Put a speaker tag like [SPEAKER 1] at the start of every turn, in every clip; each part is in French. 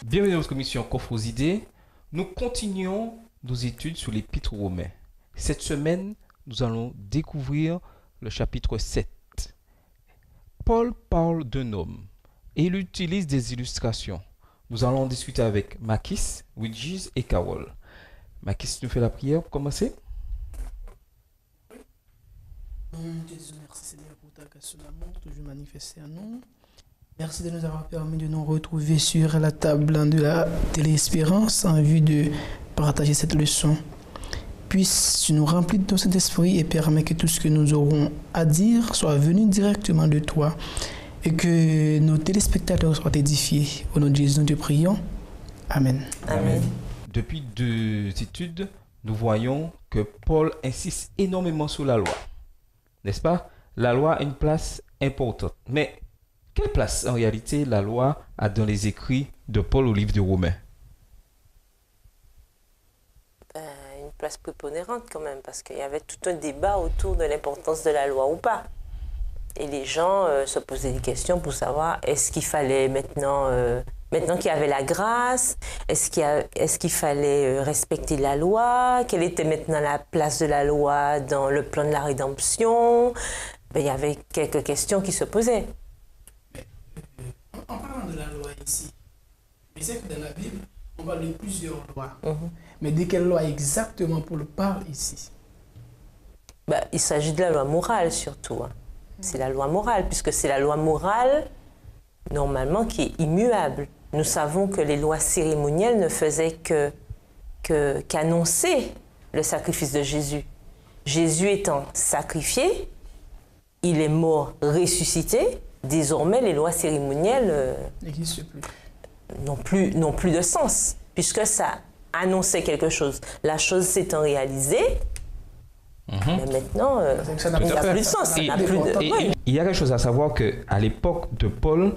[SPEAKER 1] Bienvenue dans notre commission Coffre aux idées. Nous continuons nos études sur l'Épître aux Romains. Cette semaine, nous allons découvrir le chapitre 7. Paul parle d'un homme et il utilise des illustrations. Nous allons discuter avec Makis, Widgis et Carole. Makis, tu nous fais la prière pour commencer?
[SPEAKER 2] Te disons merci Seigneur pour ta grâce d'amour, toujours manifestée à nous. Merci de nous avoir permis de nous retrouver sur la table de la Télé-Espérance en vue de partager cette leçon. Puisse-tu nous remplir de ton Saint-Esprit et permettre que tout ce que nous aurons à dire soit venu directement de toi et que nos téléspectateurs soient édifiés. Au nom de Jésus, nous te prions. Amen.
[SPEAKER 1] Amen. Depuis 2 études, nous voyons que Paul insiste énormément sur la loi. N'est-ce pas? La loi a une place importante. Mais quelle place en réalité la loi a dans les écrits de Paul au livre de Romains?
[SPEAKER 3] Une place prépondérante quand même, parce qu'il y avait tout un débat autour de l'importance de la loi ou pas. Et les gens se posaient des questions pour savoir est-ce qu'il fallait maintenant qu'il y avait la grâce, est-ce qu'il fallait respecter la loi, quelle était maintenant la place de la loi dans le plan de la rédemption. Il y avait quelques questions qui se posaient.
[SPEAKER 2] En parlant de la loi ici, je sais que dans la Bible, on parle de plusieurs lois. Mais de quelle loi exactement Paul parle ici?
[SPEAKER 3] Il s'agit de la loi morale surtout. C'est la loi morale, puisque c'est la loi morale, normalement, qui est immuable. Nous savons que les lois cérémonielles ne faisaient qu'annoncer le sacrifice de Jésus. Jésus étant sacrifié, il est mort, ressuscité. Désormais, les lois cérémonielles n'ont plus de sens, puisque ça annonçait quelque chose. La chose s'étant réalisée, mais maintenant, il n'a plus de sens. Il
[SPEAKER 1] y a quelque chose à savoir qu'à l'époque de Paul,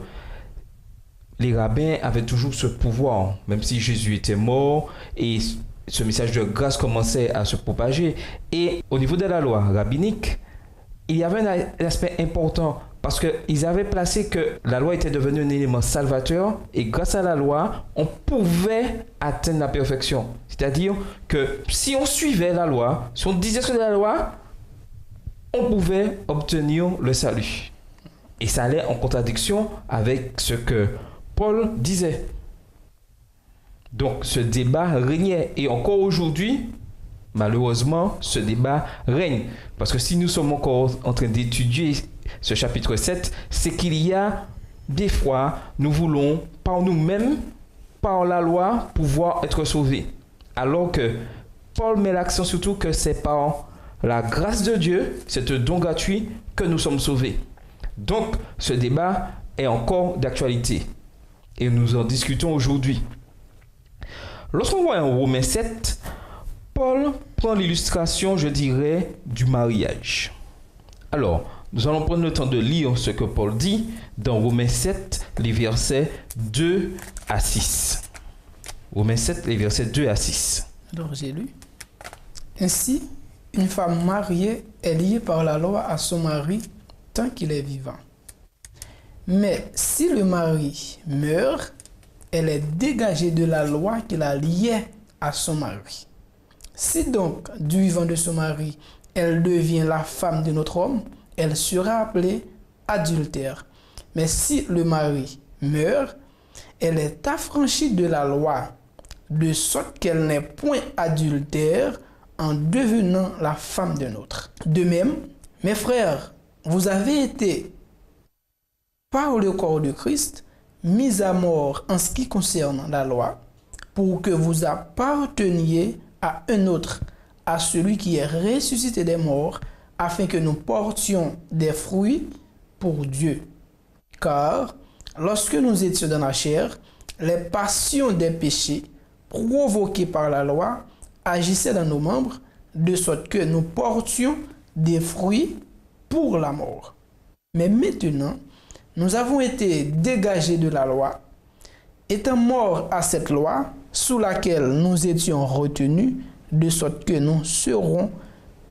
[SPEAKER 1] les rabbins avaient toujours ce pouvoir, même si Jésus était mort et ce message de grâce commençait à se propager. Et au niveau de la loi rabbinique, il y avait un aspect important parce qu'ils avaient placé que la loi était devenue un élément salvateur et grâce à la loi, on pouvait atteindre la perfection. C'est-à-dire que si on suivait la loi, si on disait ce que la loi, on pouvait obtenir le salut. Et ça allait en contradiction avec ce que Paul disait. Donc ce débat régnait et encore aujourd'hui, malheureusement, ce débat règne. Parce que si nous sommes encore en train d'étudier ce chapitre 7, c'est qu'il y a des fois, nous voulons par nous-mêmes, par la loi, pouvoir être sauvés. Alors que Paul met l'accent surtout que c'est par la grâce de Dieu, c'est un don gratuit que nous sommes sauvés. Donc, ce débat est encore d'actualité. Et nous en discutons aujourd'hui. Lorsqu'on voit en Romains 7, Paul prend l'illustration, je dirais, du mariage. Alors, nous allons prendre le temps de lire ce que Paul dit dans Romains 7, les versets 2 à 6. Romains 7, les versets 2 à 6.
[SPEAKER 2] Alors, j'ai lu. Ainsi, une femme mariée est liée par la loi à son mari tant qu'il est vivant. Mais si le mari meurt, elle est dégagée de la loi qui la liait à son mari. Si donc, du vivant de son mari, elle devient la femme de notre homme, elle sera appelée adultère. Mais si le mari meurt, elle est affranchie de la loi, de sorte qu'elle n'est point adultère en devenant la femme d'un autre. De même, mes frères, vous avez été, par le corps de Christ, mis à mort en ce qui concerne la loi, pour que vous apparteniez à un autre, à celui qui est ressuscité des morts, afin que nous portions des fruits pour Dieu. Car, lorsque nous étions dans la chair, les passions des péchés, provoquées par la loi, agissaient dans nos membres, de sorte que nous portions des fruits pour la mort. Mais maintenant, nous avons été dégagés de la loi, étant morts à cette loi, sous laquelle nous étions retenus, de sorte que nous serons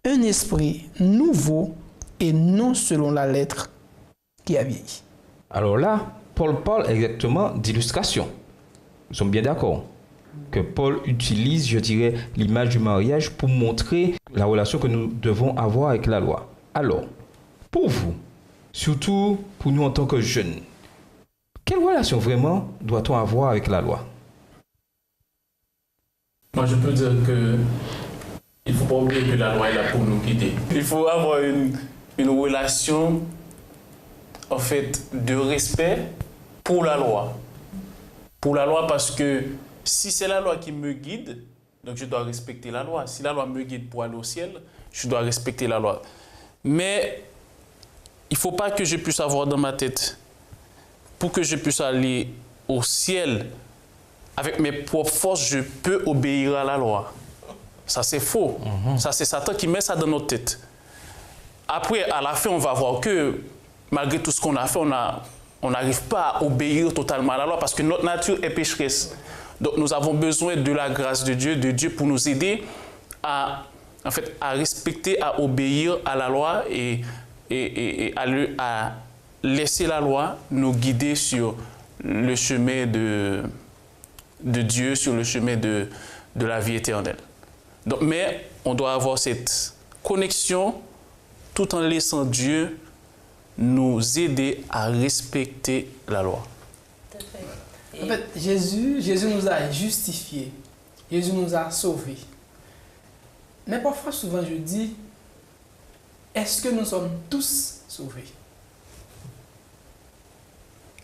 [SPEAKER 2] un esprit nouveau et non selon la lettre qui a vieilli.
[SPEAKER 1] Alors là, Paul parle exactement d'illustration. Nous sommes bien d'accord que Paul utilise, je dirais, l'image du mariage pour montrer la relation que nous devons avoir avec la loi. Alors, pour vous, surtout pour nous en tant que jeunes, quelle relation vraiment doit-on avoir avec la loi?
[SPEAKER 4] Moi, je peux dire que il ne faut pas oublier que la loi est là pour nous guider. Il faut avoir une relation, en fait, de respect pour la loi. Pour la loi, parce que si c'est la loi qui me guide, donc je dois respecter la loi. Si la loi me guide pour aller au ciel, je dois respecter la loi. Mais il ne faut pas que je puisse avoir dans ma tête, pour que je puisse aller au ciel, avec mes propres forces, je peux obéir à la loi. Ça, c'est faux. Ça, c'est Satan qui met ça dans notre tête. Après, à la fin, on va voir que, malgré tout ce qu'on a fait, on n'arrive pas à obéir totalement à la loi parce que notre nature est pécheresse. Donc, nous avons besoin de la grâce de Dieu pour nous aider à respecter, à obéir à la loi et à laisser la loi nous guider sur le chemin de Dieu, sur le chemin de la vie éternelle. Donc, mais on doit avoir cette connexion tout en laissant Dieu nous aider à respecter la loi.
[SPEAKER 2] En fait, Jésus nous a justifiés. Jésus nous a sauvés. Mais parfois, souvent, je dis, est-ce que nous sommes tous sauvés?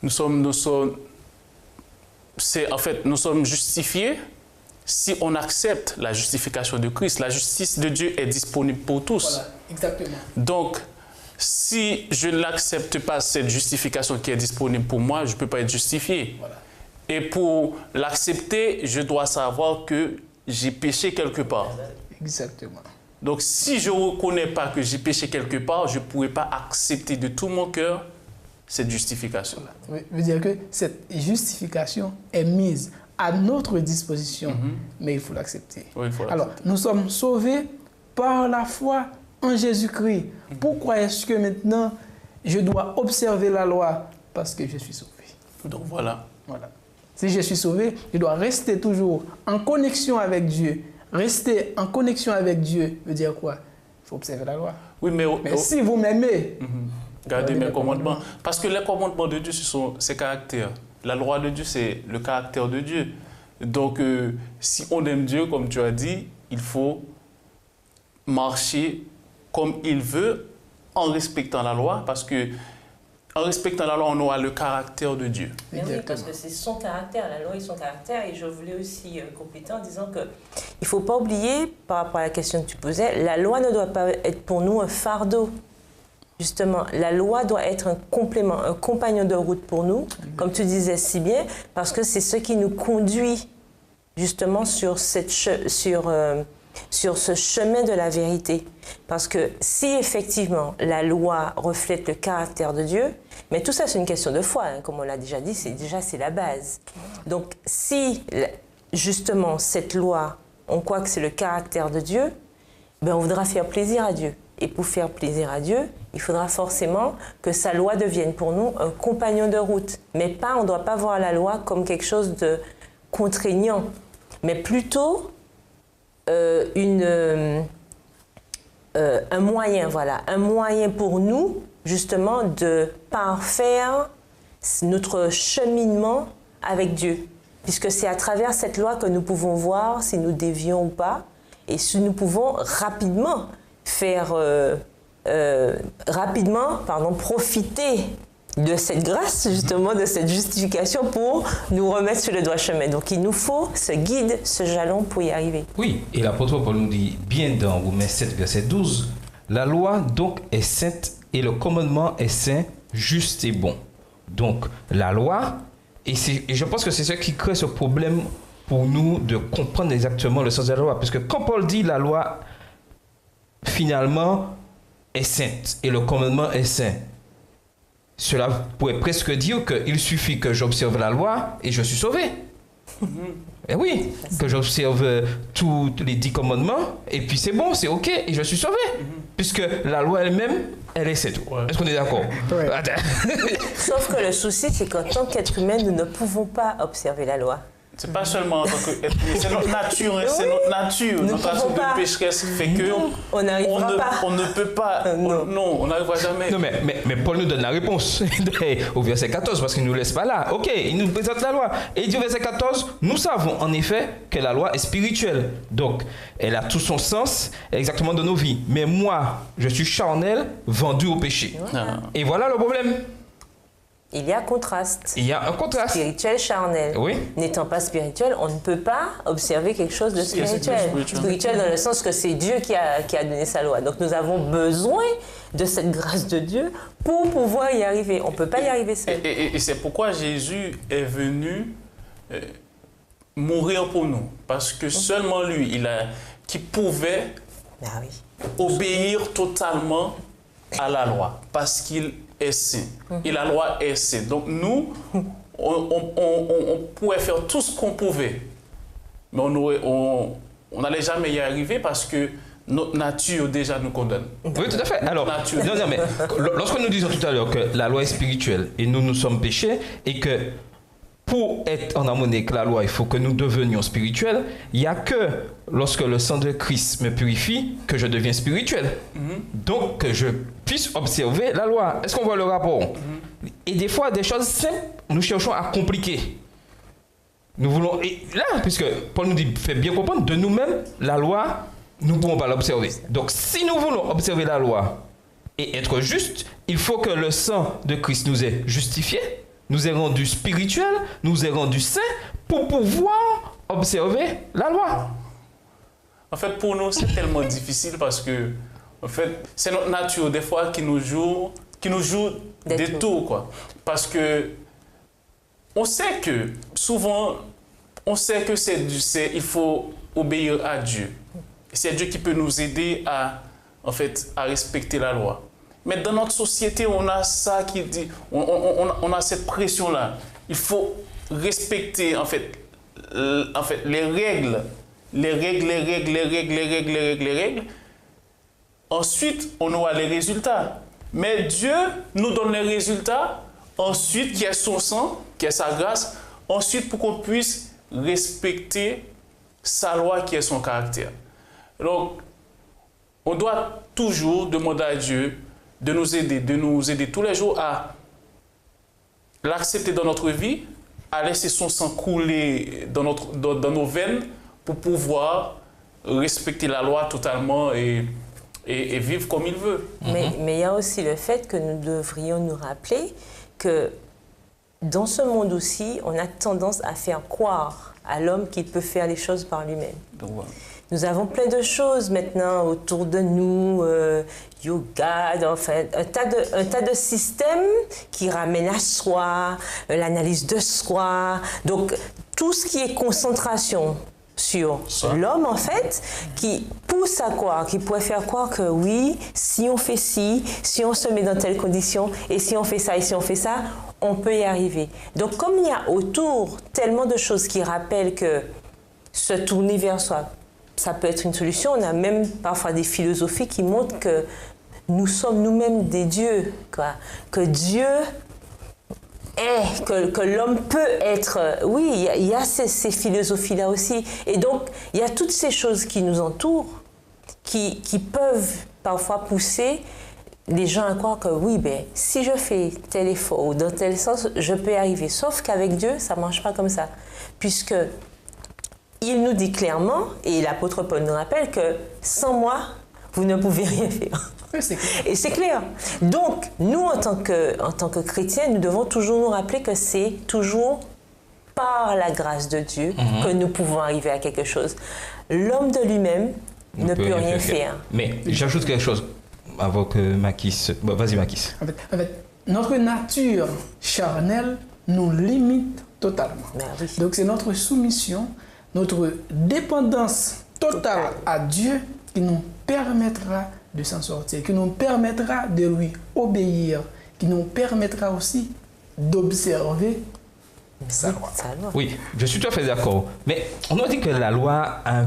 [SPEAKER 4] Nous sommes justifiés si on accepte la justification de Christ. La justice de Dieu est disponible pour tous.
[SPEAKER 2] Voilà, exactement.
[SPEAKER 4] Donc, si je n'accepte pas cette justification qui est disponible pour moi, je ne peux pas être justifié.
[SPEAKER 2] Voilà.
[SPEAKER 4] Et pour l'accepter, je dois savoir que j'ai péché quelque part.
[SPEAKER 2] Exactement.
[SPEAKER 4] Donc, si je ne reconnais pas que j'ai péché quelque part, je ne pourrai pas accepter de tout mon cœur cette justification.
[SPEAKER 2] Ça veut dire que cette justification est mise à notre disposition, mais il faut l'accepter.
[SPEAKER 4] Oui, il faut l'accepter.
[SPEAKER 2] Alors, nous sommes sauvés par la foi en Jésus-Christ. Pourquoi est-ce que maintenant je dois observer la loi? Parce que je suis sauvé.
[SPEAKER 4] Donc voilà.
[SPEAKER 2] Si je suis sauvé, je dois rester toujours en connexion avec Dieu. Rester en connexion avec Dieu veut dire quoi? Il faut observer la loi.
[SPEAKER 4] Oui, mais
[SPEAKER 2] si vous m'aimez,
[SPEAKER 4] gardez mes commandements. Parce que les commandements de Dieu, ce sont ses caractères. La loi de Dieu, c'est le caractère de Dieu. Donc, si on aime Dieu, comme tu as dit, il faut marcher comme il veut en respectant la loi, parce que en respectant la loi, on aura le caractère de Dieu.
[SPEAKER 3] Mais oui, parce que c'est son caractère, la loi est son caractère. Et je voulais aussi compléter en disant qu'il ne faut pas oublier, par rapport à la question que tu posais, la loi ne doit pas être pour nous un fardeau. Justement, la loi doit être un complément, un compagnon de route pour nous, comme tu disais si bien, parce que c'est ce qui nous conduit justement sur ce chemin de la vérité. Parce que si effectivement la loi reflète le caractère de Dieu, mais tout ça c'est une question de foi, comme on l'a déjà dit, c'est la base. Donc si justement cette loi, on croit que c'est le caractère de Dieu, ben on voudra faire plaisir à Dieu. Et pour faire plaisir à Dieu, il faudra forcément que sa loi devienne pour nous un compagnon de route. Mais pas, on ne doit pas voir la loi comme quelque chose de contraignant, mais plutôt un moyen, un moyen pour nous, justement, de parfaire notre cheminement avec Dieu. Puisque c'est à travers cette loi que nous pouvons voir si nous dévions ou pas, et si nous pouvons rapidement profiter de cette grâce, justement, de cette justification pour nous remettre sur le droit chemin. Donc, il nous faut ce guide, ce jalon pour y arriver.
[SPEAKER 1] Oui, et l'apôtre Paul nous dit bien dans Romains 7, verset 12, la loi donc est sainte et le commandement est saint, juste et bon. Donc, la loi, et je pense que c'est ce qui crée ce problème pour nous de comprendre exactement le sens de la loi. Parce que quand Paul dit la loi, finalement, est sainte et le commandement est saint, cela pourrait presque dire qu'il suffit que j'observe la loi et je suis sauvé. Eh oui, que j'observe tous les 10 commandements, et puis c'est bon, c'est ok, et je suis sauvé. Puisque la loi elle-même, elle est c'est tout.
[SPEAKER 4] Ouais.
[SPEAKER 1] Est-ce qu'on est d'accord?
[SPEAKER 2] Ouais.
[SPEAKER 3] Sauf que le souci, c'est qu'en tant qu'être humain, nous ne pouvons pas observer la loi.
[SPEAKER 4] C'est pas seulement en tant qu'être humain, c'est notre nature, hein, c'est notre nature.
[SPEAKER 3] Nous
[SPEAKER 4] Notre
[SPEAKER 3] pouvons
[SPEAKER 4] nature
[SPEAKER 3] pas.
[SPEAKER 4] de pécheresse fait que
[SPEAKER 3] On n'arrivera pas.
[SPEAKER 4] on ne peut pas.
[SPEAKER 3] Non.
[SPEAKER 4] On n'arrivera jamais.
[SPEAKER 1] Non, mais Paul nous donne la réponse au verset 14, parce qu'il ne nous laisse pas là. Ok, il nous présente la loi. Et il dit au verset 14, nous savons en effet que la loi est spirituelle. Donc, elle a tout son sens exactement dans nos vies. Mais moi, je suis charnel, vendu au péché.
[SPEAKER 4] Ah.
[SPEAKER 1] Et voilà le problème.
[SPEAKER 3] Il y a contraste.
[SPEAKER 1] Il y a un contraste.
[SPEAKER 3] Spirituel, charnel.
[SPEAKER 1] Oui.
[SPEAKER 3] N'étant pas spirituel, on ne peut pas observer quelque chose de spirituel.
[SPEAKER 4] spirituel.
[SPEAKER 3] Spirituel dans le sens que c'est Dieu qui a donné sa loi. Donc nous avons besoin de cette grâce de Dieu pour pouvoir y arriver. On ne peut pas y arriver seul.
[SPEAKER 4] Et c'est pourquoi Jésus est venu mourir pour nous. Parce que seulement lui, qui pouvait
[SPEAKER 3] Ah oui.
[SPEAKER 4] obéir totalement à la loi. Parce qu'il est saint. Et la loi est sainte. Donc nous, on pouvait faire tout ce qu'on pouvait. Mais on n'allait jamais y arriver parce que notre nature déjà nous condamne.
[SPEAKER 1] Oui, tout à fait. Alors,
[SPEAKER 4] Nature.
[SPEAKER 1] non, mais lorsque nous disons tout à l'heure que la loi est spirituelle et nous sommes péchés et que pour être en harmonie avec la loi, il faut que nous devenions spirituels, il n'y a que lorsque le sang de Christ me purifie que je deviens spirituel. Donc, que je puisse observer la loi. Est-ce qu'on voit le rapport? Et des fois, des choses simples, nous cherchons à compliquer. Nous voulons, et là, puisque Paul nous dit, fait bien comprendre, de nous-mêmes, la loi, nous ne pouvons pas l'observer. Donc, si nous voulons observer la loi et être juste, il faut que le sang de Christ nous ait justifiés, nous ait rendus spirituels, nous ait rendus saints pour pouvoir observer la loi.
[SPEAKER 4] En fait, pour nous, c'est tellement difficile parce que, en fait, c'est notre nature des fois qui nous joue des tours, quoi. Parce que on sait que souvent, on sait que il faut obéir à Dieu. C'est Dieu qui peut nous aider en fait, à respecter la loi. Mais dans notre société, on a ça qui dit, on a cette pression-là. Il faut respecter en fait les règles. Ensuite, on aura les résultats. Mais Dieu nous donne les résultats, ensuite, qui est son sang, qui est sa grâce, ensuite pour qu'on puisse respecter sa loi, qui est son caractère. Donc, on doit toujours demander à Dieu de nous aider tous les jours à l'accepter dans notre vie, à laisser son sang couler dans nos veines pour pouvoir respecter la loi totalement et vivre comme il veut.
[SPEAKER 3] Mais il y a aussi le fait que nous devrions nous rappeler que dans ce monde aussi, on a tendance à faire croire à l'homme qu'il peut faire les choses par lui-même.
[SPEAKER 4] Donc, voilà.
[SPEAKER 3] Nous avons plein de choses maintenant autour de nous, yoga, enfin, un tas de systèmes qui ramènent à soi, l'analyse de soi. Donc, tout ce qui est concentration sur l'homme, en fait, qui pousse à croire, qui pourrait faire croire que oui, si on fait ci, si on se met dans telle condition, et si on fait ça, et si on fait ça, on peut y arriver. Donc, comme il y a autour tellement de choses qui rappellent que se tourner vers soi, ça peut être une solution. On a même parfois des philosophies qui montrent que nous sommes nous-mêmes des dieux, quoi. Que Dieu est, que l'homme peut être. Oui, il y a ces philosophies-là aussi. Et donc, il y a toutes ces choses qui nous entourent, qui peuvent parfois pousser les gens à croire que oui, ben, si je fais tel effort ou dans tel sens, je peux y arriver. Sauf qu'avec Dieu, ça ne marche pas comme ça. Puisque il nous dit clairement, et l'apôtre Paul nous rappelle que sans moi, vous ne pouvez rien faire.
[SPEAKER 2] C'est clair.
[SPEAKER 3] Et c'est clair. Donc, nous, en tant que chrétiens, nous devons toujours nous rappeler que c'est toujours par la grâce de Dieu que nous pouvons arriver à quelque chose. L'homme de lui-même ne peut rien faire.
[SPEAKER 1] Mais j'ajoute quelque chose avant que Makis... Bon, vas-y, Makis.
[SPEAKER 2] En fait, notre nature charnelle nous limite totalement.
[SPEAKER 3] Ben oui.
[SPEAKER 2] Donc, c'est notre soumission, notre dépendance totale à Dieu qui nous permettra de s'en sortir, qui nous permettra de lui obéir, qui nous permettra aussi d'observer sa loi.
[SPEAKER 1] Oui, je suis tout à fait d'accord. Mais on a dit que la loi a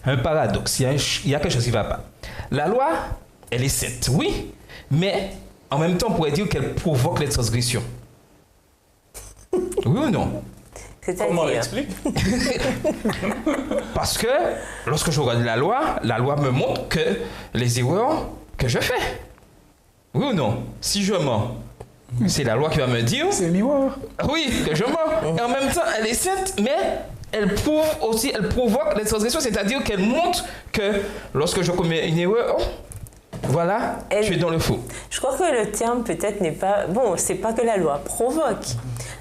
[SPEAKER 1] un paradoxe. Il y a quelque chose qui ne va pas. La loi, elle est sainte, oui, mais en même temps, on pourrait dire qu'elle provoque les transgressions. Oui ou non?
[SPEAKER 4] Comment on explique?
[SPEAKER 1] Parce que lorsque je regarde la loi me montre que les erreurs que je fais. Oui ou non? Si je mens, c'est la loi qui va me dire.
[SPEAKER 2] C'est le miroir.
[SPEAKER 1] Oui, que je mens. Et en même temps, elle est sainte, mais elle provoque les transgressions, c'est-à-dire qu'elle montre que lorsque je commets une erreur, voilà, je suis dans le faux.
[SPEAKER 3] Je crois que le terme peut-être n'est pas... Bon, c'est pas que la loi provoque.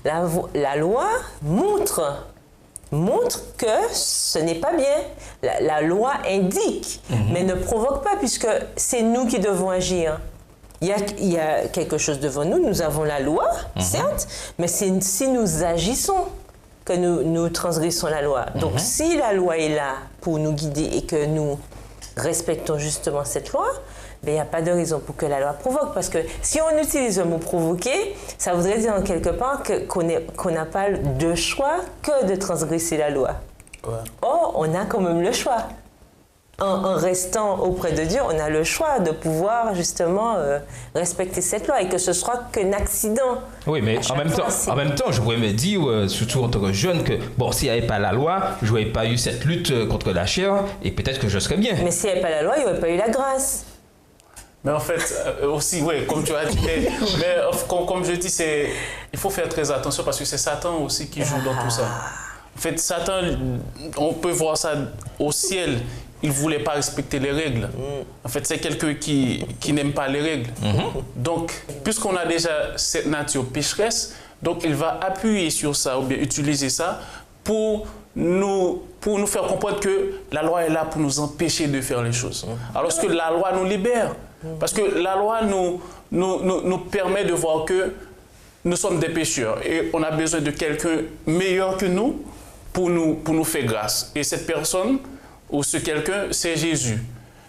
[SPEAKER 3] La loi montre que ce n'est pas bien. La loi indique, mais ne provoque pas, puisque c'est nous qui devons agir. Il y a quelque chose devant nous, nous avons la loi, certes, mais c'est si nous agissons que nous transgressons la loi. Donc si la loi est là pour nous guider et que nous respectons justement cette loi, ben, il n'y a pas de raison pour que la loi provoque. Parce que si on utilise le mot provoquer, ça voudrait dire en quelque part qu'on n'a pas de choix que de transgresser la loi. Ouais. Or, on a quand même le choix. En restant auprès de Dieu, on a le choix de pouvoir justement respecter cette loi et que ce soit qu'un accident.
[SPEAKER 1] Oui, mais en même temps, je pourrais me dire, surtout en tant que jeune, que bon, s'il n'y avait pas la loi, je n'aurais pas eu cette lutte contre la chair et peut-être que je serais bien.
[SPEAKER 3] Mais s'il n'y avait pas la loi, il n'y aurait pas eu la grâce.
[SPEAKER 4] Mais en fait, aussi, oui, comme tu as dit, mais comme je dis, il faut faire très attention parce que c'est Satan aussi qui joue dans tout ça. En fait, Satan, on peut voir ça au ciel. Il ne voulait pas respecter les règles. En fait, c'est quelqu'un qui n'aime pas les règles. Donc, puisqu'on a déjà cette nature pécheresse, donc il va appuyer sur ça ou bien utiliser ça pour nous faire comprendre que la loi est là pour nous empêcher de faire les choses. Alors que la loi nous libère. Parce que la loi nous permet de voir que nous sommes des pécheurs et on a besoin de quelqu'un meilleur que nous pour nous faire grâce. Et cette personne ou ce quelqu'un, c'est Jésus.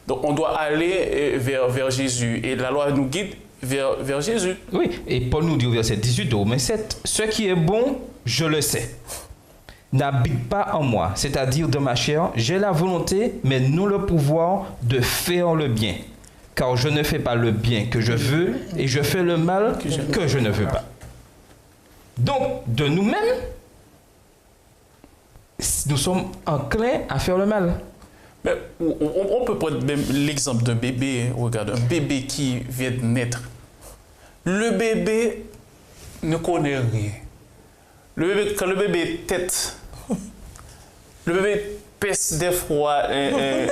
[SPEAKER 4] Donc on doit aller vers Jésus et la loi nous guide vers Jésus.
[SPEAKER 1] Oui, et Paul nous dit au verset 18 de Romains 7, « Ce qui est bon, je le sais, n'habite pas en moi, c'est-à-dire dans ma chair, j'ai la volonté, mais non le pouvoir de faire le bien. Car je ne fais pas le bien que je veux, et je fais le mal que je ne veux pas. » Donc, de nous-mêmes, nous sommes enclins à faire le mal.
[SPEAKER 4] Mais on peut prendre même l'exemple d'un bébé. Regarde, un bébé qui vient de naître. Le bébé ne connaît rien. Quand le bébé tète, le bébé pèse des fois le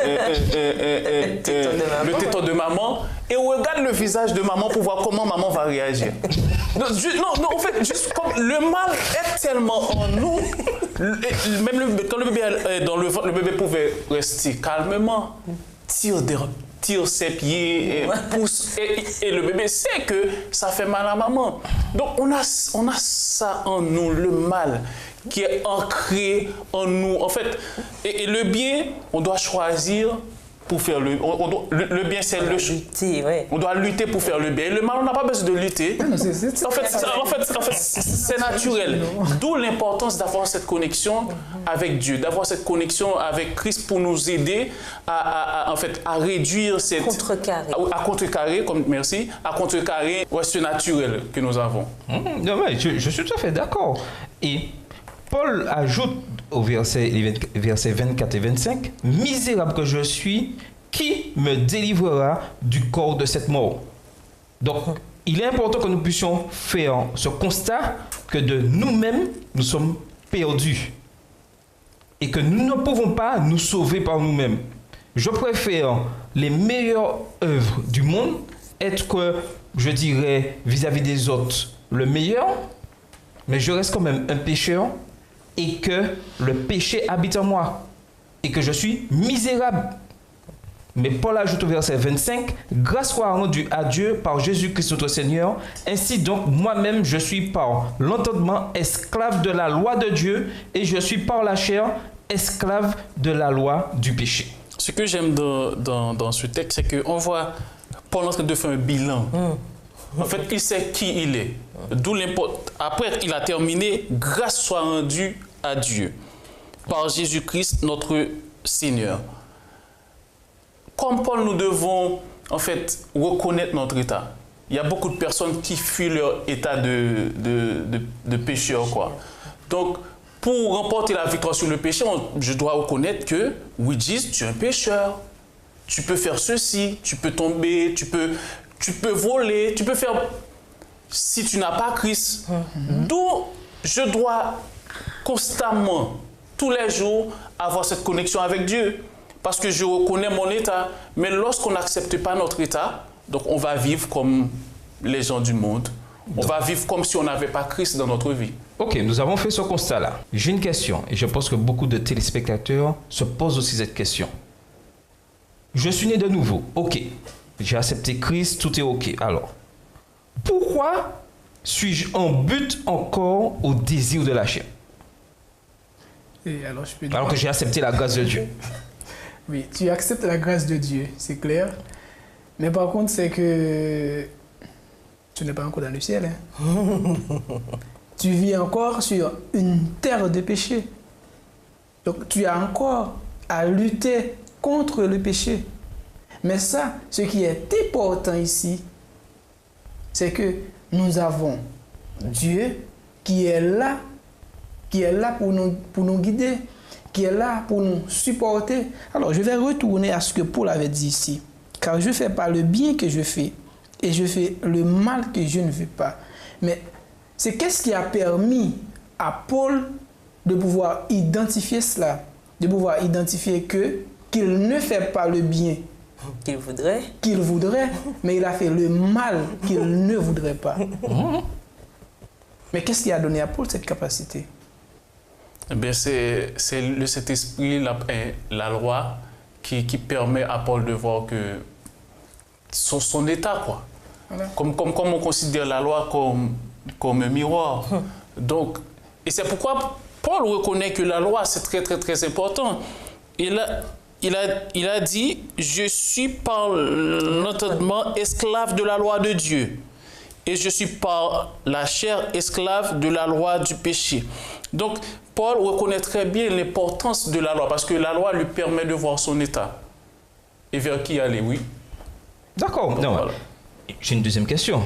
[SPEAKER 4] téton de maman et on regarde le visage de maman pour voir comment maman va réagir. Non, en fait, juste comme le mal est tellement en nous, même quand le bébé est dans le ventre, le bébé pouvait rester calmement, tire ses pieds, pousse, et le bébé sait que ça fait mal à maman. Donc on a ça en nous, le mal qui est ancré en nous. En fait, et le bien, on doit choisir pour faire le bien, c'est le lutter, ouais. On doit lutter pour faire le bien. Et le mal, on n'a pas besoin de lutter. En fait, c'est naturel. D'où l'importance d'avoir cette connexion avec Dieu, d'avoir cette connexion avec Christ pour nous aider à réduire cette... À contrecarrer, ce naturel que nous avons.
[SPEAKER 1] Je suis tout à fait d'accord. Et Paul ajoute au verset 24 et 25, « Misérable que je suis, qui me délivrera du corps de cette mort ?» Donc, il est important que nous puissions faire ce constat que de nous-mêmes, nous sommes perdus et que nous ne pouvons pas nous sauver par nous-mêmes. Je préfère les meilleures œuvres du monde, être, je dirais, vis-à-vis des autres, le meilleur, mais je reste quand même un pécheur et que le péché habite en moi et que je suis misérable. Mais Paul ajoute au verset 25, « Grâce soit rendue à Dieu par Jésus-Christ notre Seigneur. Ainsi donc, moi-même, je suis par l'entendement esclave de la loi de Dieu et je suis par la chair esclave de la loi du péché. »
[SPEAKER 4] Ce que j'aime dans ce texte, c'est qu'on voit Paul en train de faire un bilan. En fait, il sait qui il est. D'où l'importance. Après, il a terminé, grâce soit rendue à Dieu par Jésus-Christ, notre Seigneur. Comme Paul, nous devons en fait reconnaître notre état. Il y a beaucoup de personnes qui fuient leur état de pécheur, quoi. Donc, pour remporter la victoire sur le péché, je dois reconnaître que, oui, Jesus, tu es un pécheur. Tu peux faire ceci, tu peux tomber, tu peux voler, tu peux faire... Si tu n'as pas Christ, d'où je dois constamment, tous les jours, avoir cette connexion avec Dieu. Parce que je reconnais mon état. Mais lorsqu'on n'accepte pas notre état, donc on va vivre comme les gens du monde. On va vivre comme si on n'avait pas Christ dans notre vie.
[SPEAKER 1] Ok, nous avons fait ce constat-là. J'ai une question, et je pense que beaucoup de téléspectateurs se posent aussi cette question. Je suis né de nouveau, ok. J'ai accepté Christ, tout est ok. Alors, pourquoi suis-je en but encore au désir de la chair?
[SPEAKER 2] Et alors, je peux dire...
[SPEAKER 1] Alors que j'ai accepté la grâce de Dieu.
[SPEAKER 2] Oui, tu acceptes la grâce de Dieu, c'est clair. Mais par contre, c'est que tu n'es pas encore dans le ciel. Hein. Tu vis encore sur une terre de péché. Donc, tu as encore à lutter contre le péché. Mais ça, ce qui est important ici, c'est que nous avons Dieu qui est là pour nous guider, qui est là pour nous supporter. Alors, je vais retourner à ce que Paul avait dit ici. Car je ne fais pas le bien que je fais, et je fais le mal que je ne veux pas. Mais c'est qu'est-ce qui a permis à Paul de pouvoir identifier cela, de pouvoir identifier qu'il ne fait pas le bien
[SPEAKER 3] qu'il voudrait, mais il a fait le mal qu'il ne voudrait pas. Mais qu'est-ce qui a donné à Paul cette capacité?
[SPEAKER 4] Eh bien, c'est le Saint-Esprit, la loi, qui permet à Paul de voir que son état, quoi. Voilà. Comme on considère la loi comme un miroir. Donc, et c'est pourquoi Paul reconnaît que la loi, c'est très, très, très important. Il a dit, je suis par l'entendement esclave de la loi de Dieu. Et je suis par la chair esclave de la loi du péché. Donc, Paul reconnaît très bien l'importance de la loi, parce que la loi lui permet de voir son état. Et vers qui aller, oui.
[SPEAKER 1] D'accord. Non, voilà. J'ai une deuxième question.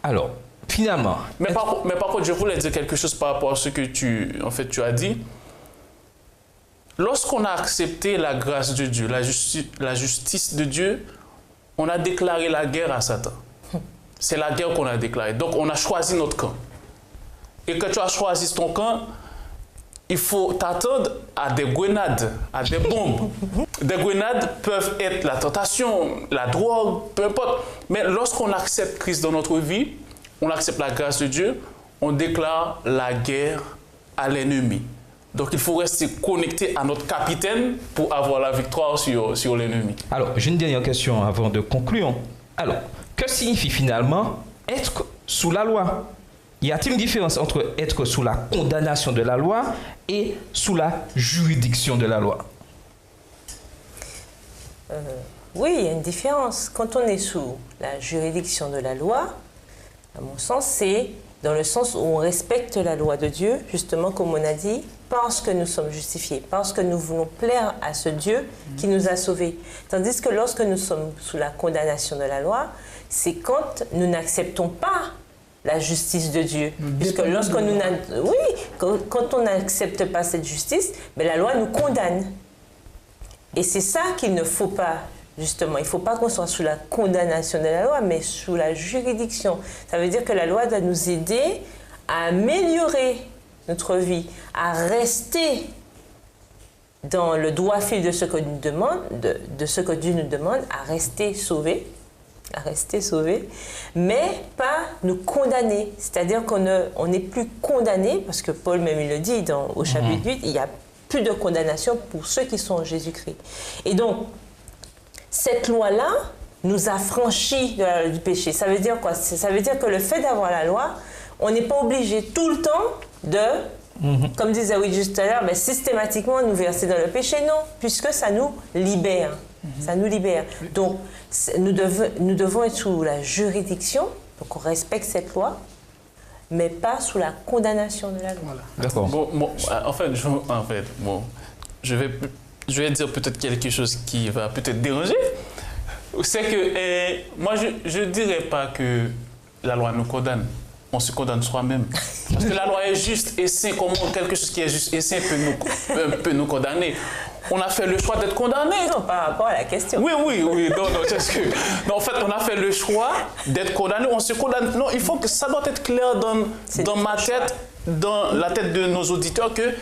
[SPEAKER 1] Alors, finalement...
[SPEAKER 4] Mais par contre, je voulais dire quelque chose par rapport à ce que tu as dit. Lorsqu'on a accepté la grâce de Dieu, la justice de Dieu, on a déclaré la guerre à Satan. C'est la guerre qu'on a déclarée. Donc, on a choisi notre camp. Et quand tu as choisi ton camp, il faut t'attendre à des grenades, à des bombes. Des grenades peuvent être la tentation, la drogue, peu importe. Mais lorsqu'on accepte Christ dans notre vie, on accepte la grâce de Dieu, on déclare la guerre à l'ennemi. Donc, il faut rester connecté à notre capitaine pour avoir la victoire sur l'ennemi.
[SPEAKER 1] Alors, j'ai une dernière question avant de conclure. Alors, que signifie finalement être sous la loi? Y a-t-il une différence entre être sous la condamnation de la loi et sous la juridiction de la loi?
[SPEAKER 3] Oui, il y a une différence. Quand on est sous la juridiction de la loi, à mon sens, c'est dans le sens où on respecte la loi de Dieu, justement comme on a dit, parce que nous sommes justifiés, parce que nous voulons plaire à ce Dieu qui nous a sauvés. Tandis que lorsque nous sommes sous la condamnation de la loi, c'est quand nous n'acceptons pas la justice de Dieu. Puisque lorsque quand on n'accepte pas cette justice, mais la loi nous condamne. Et c'est ça qu'il ne faut pas, justement. Il ne faut pas qu'on soit sous la condamnation de la loi, mais sous la juridiction. Ça veut dire que la loi doit nous aider à améliorer notre vie, à rester dans le droit fil de ce que nous demande, de ce que Dieu nous demande, à rester sauvés, mais pas nous condamner. C'est-à-dire qu'on n'est plus condamné, parce que Paul même il le dit au chapitre 8, il n'y a plus de condamnation pour ceux qui sont en Jésus-Christ. Et donc, cette loi-là nous a franchis du péché. Ça veut dire quoi? Ça veut dire que le fait d'avoir la loi, on n'est pas obligé tout le temps comme disait Ouidjus tout à l'heure, systématiquement nous verser dans le péché. Non, puisque ça nous libère. Ça nous libère. Donc, nous devons être sous la juridiction, donc on respecte cette loi, mais pas sous la condamnation de la loi.
[SPEAKER 2] Voilà.
[SPEAKER 1] D'accord.
[SPEAKER 4] Bon, je vais dire peut-être quelque chose qui va peut-être déranger. C'est que moi, je ne dirais pas que la loi nous condamne. On se condamne soi-même. Parce que la loi est juste et sain. Comment quelque chose qui est juste et sain peut nous condamner? On a fait le choix d'être condamné.
[SPEAKER 3] Non, par rapport à la question.
[SPEAKER 4] Oui. Non, en fait, on a fait le choix d'être condamné. On se condamne. Non, il faut que ça doit être clair dans ma tête, dans la tête de nos auditeurs, que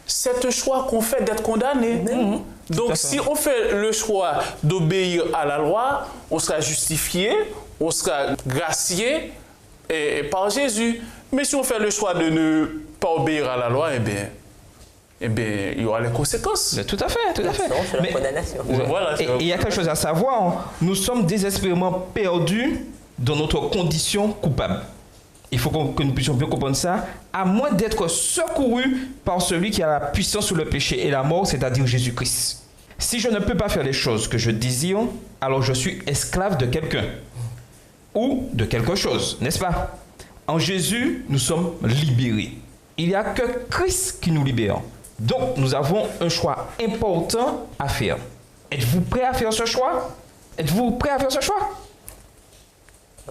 [SPEAKER 4] c'est un choix qu'on fait d'être condamné. Donc, si on fait le choix d'obéir à la loi, on sera justifié, on sera gracié par Jésus. Mais si on fait le choix de ne pas obéir à la loi, eh bien, il y aura les conséquences.
[SPEAKER 1] Tout à fait.
[SPEAKER 3] C'est la condamnation.
[SPEAKER 4] Voilà,
[SPEAKER 1] Et il y a quelque chose à savoir, nous sommes désespérément perdus dans notre condition coupable. Il faut que nous puissions bien comprendre ça, à moins d'être secourus par celui qui a la puissance sur le péché et la mort, c'est-à-dire Jésus-Christ. Si je ne peux pas faire les choses que je désire, alors je suis esclave de quelqu'un ou de quelque chose, n'est-ce pas? En Jésus, nous sommes libérés. Il n'y a que Christ qui nous libère. Donc, nous avons un choix important à faire. Êtes-vous prêt à faire ce choix? Êtes-vous prêt à faire ce choix?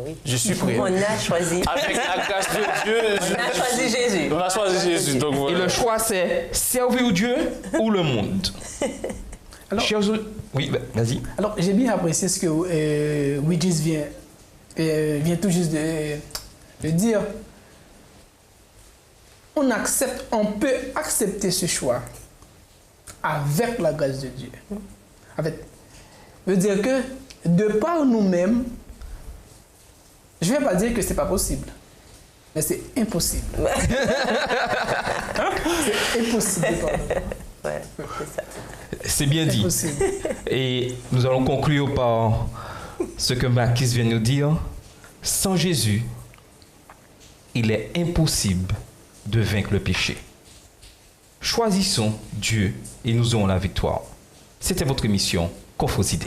[SPEAKER 3] Oui.
[SPEAKER 4] Je suis prêt.
[SPEAKER 3] On a choisi.
[SPEAKER 4] Avec la grâce de Dieu.
[SPEAKER 3] On a choisi Jésus.
[SPEAKER 4] On a choisi Jésus. Donc
[SPEAKER 1] Et
[SPEAKER 4] voilà.
[SPEAKER 1] le choix, c'est servir Dieu ou le monde.
[SPEAKER 2] Alors,
[SPEAKER 1] oui, vas-y.
[SPEAKER 2] Alors, j'ai bien apprécié ce que Widgis vient tout juste de dire. On peut accepter ce choix avec la grâce de Dieu. Veut dire que de par nous-mêmes, je ne vais pas dire que ce n'est pas possible, mais c'est impossible. C'est impossible.
[SPEAKER 3] Ouais, c'est ça.
[SPEAKER 1] C'est bien dit.
[SPEAKER 2] Impossible.
[SPEAKER 1] Et nous allons conclure par ce que Marquis vient nous dire. Sans Jésus, il est impossible de vaincre le péché. Choisissons Dieu et nous aurons la victoire. C'était votre émission Coffre aux idées.